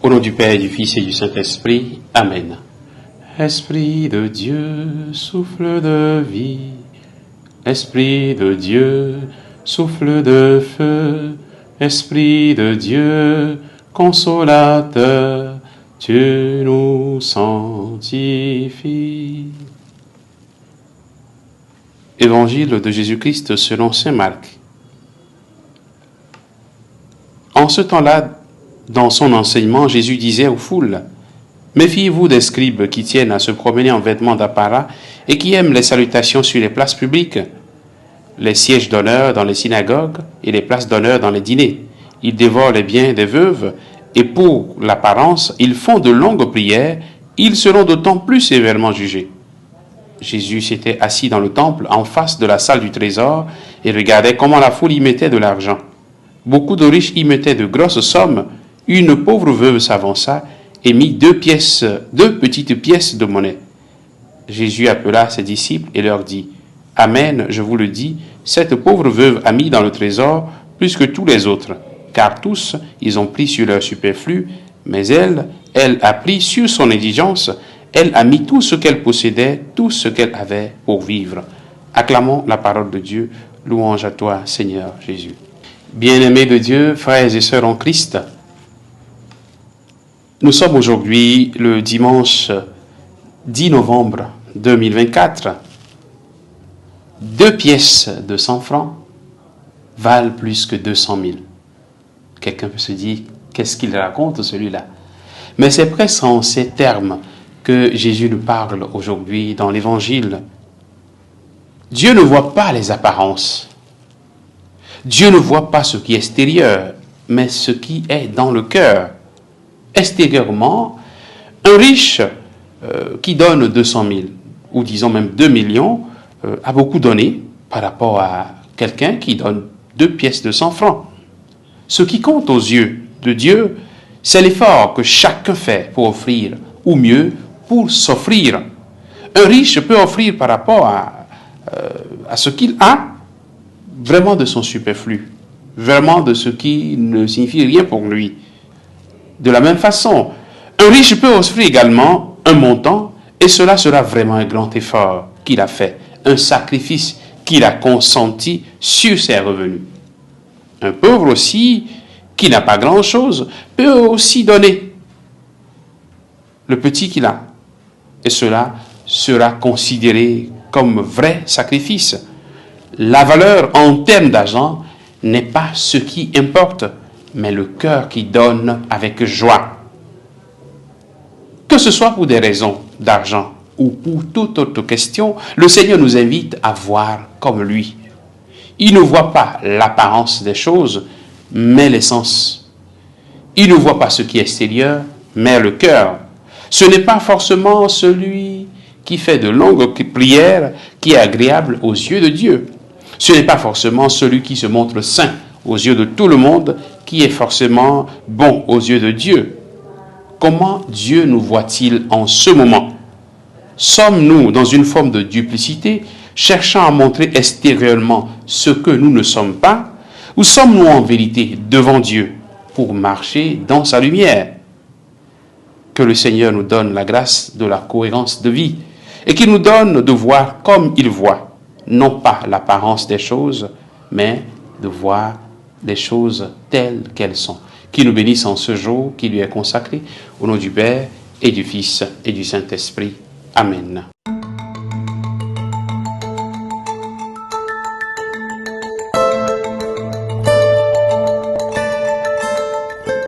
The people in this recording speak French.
Au nom du Père, du Fils et du Saint-Esprit. Amen. Esprit de Dieu, souffle de vie. Esprit de Dieu, souffle de feu. Esprit de Dieu, consolateur, tu nous sanctifies. Évangile de Jésus-Christ selon saint Marc. En ce temps-là, dans son enseignement, Jésus disait aux foules, « Méfiez-vous des scribes qui tiennent à se promener en vêtements d'apparat et qui aiment les salutations sur les places publiques, les sièges d'honneur dans les synagogues et les places d'honneur dans les dîners. Ils dévorent les biens des veuves et pour l'apparence, ils font de longues prières. Ils seront d'autant plus sévèrement jugés. » Jésus s'était assis dans le temple en face de la salle du trésor et regardait comment la foule y mettait de l'argent. Beaucoup de riches y mettaient de grosses sommes. Une pauvre veuve s'avança et mit deux petites pièces de monnaie. Jésus appela ses disciples et leur dit, « Amen, je vous le dis, cette pauvre veuve a mis dans le trésor plus que tous les autres, car tous, ils ont pris sur leur superflu, mais elle a pris sur son indigence, elle a mis tout ce qu'elle possédait, tout ce qu'elle avait pour vivre. » Acclamons la parole de Dieu, louange à toi, Seigneur Jésus. Bien-aimés de Dieu, frères et sœurs en Christ, nous sommes aujourd'hui le dimanche 10 novembre 2024. 2 pièces de 100 francs valent plus que 200 000. Quelqu'un peut se dire, qu'est-ce qu'il raconte celui-là? Mais c'est presque en ces termes que Jésus nous parle aujourd'hui dans l'Évangile. Dieu ne voit pas les apparences. Dieu ne voit pas ce qui est extérieur, mais ce qui est dans le cœur. Extérieurement, un riche qui donne 200 000, ou disons même 2 millions, a beaucoup donné par rapport à quelqu'un qui donne 2 pièces de 100 francs. Ce qui compte aux yeux de Dieu, c'est l'effort que chacun fait pour offrir, ou mieux, pour s'offrir. Un riche peut offrir par rapport à ce qu'il a, vraiment de son superflu, vraiment de ce qui ne signifie rien pour lui. De la même façon, un riche peut offrir également un montant, et cela sera vraiment un grand effort qu'il a fait, un sacrifice qu'il a consenti sur ses revenus. Un pauvre aussi, qui n'a pas grand-chose, peut aussi donner le petit qu'il a, et cela sera considéré comme vrai sacrifice. La valeur en termes d'argent n'est pas ce qui importe, mais le cœur qui donne avec joie. Que ce soit pour des raisons d'argent ou pour toute autre question, le Seigneur nous invite à voir comme lui. Il ne voit pas l'apparence des choses, mais l'essence. Il ne voit pas ce qui est extérieur, mais le cœur. Ce n'est pas forcément celui qui fait de longues prières qui est agréable aux yeux de Dieu. Ce n'est pas forcément celui qui se montre saint aux yeux de tout le monde qui est forcément bon aux yeux de Dieu. Comment Dieu nous voit-il en ce moment? Sommes-nous dans une forme de duplicité, cherchant à montrer extérieurement ce que nous ne sommes pas, ou sommes-nous en vérité devant Dieu pour marcher dans sa lumière? Que le Seigneur nous donne la grâce de la cohérence de vie et qu'il nous donne de voir comme il voit. Non pas l'apparence des choses, mais de voir les choses telles qu'elles sont. Qu'il nous bénisse en ce jour qui lui est consacré, au nom du Père et du Fils et du Saint-Esprit. Amen.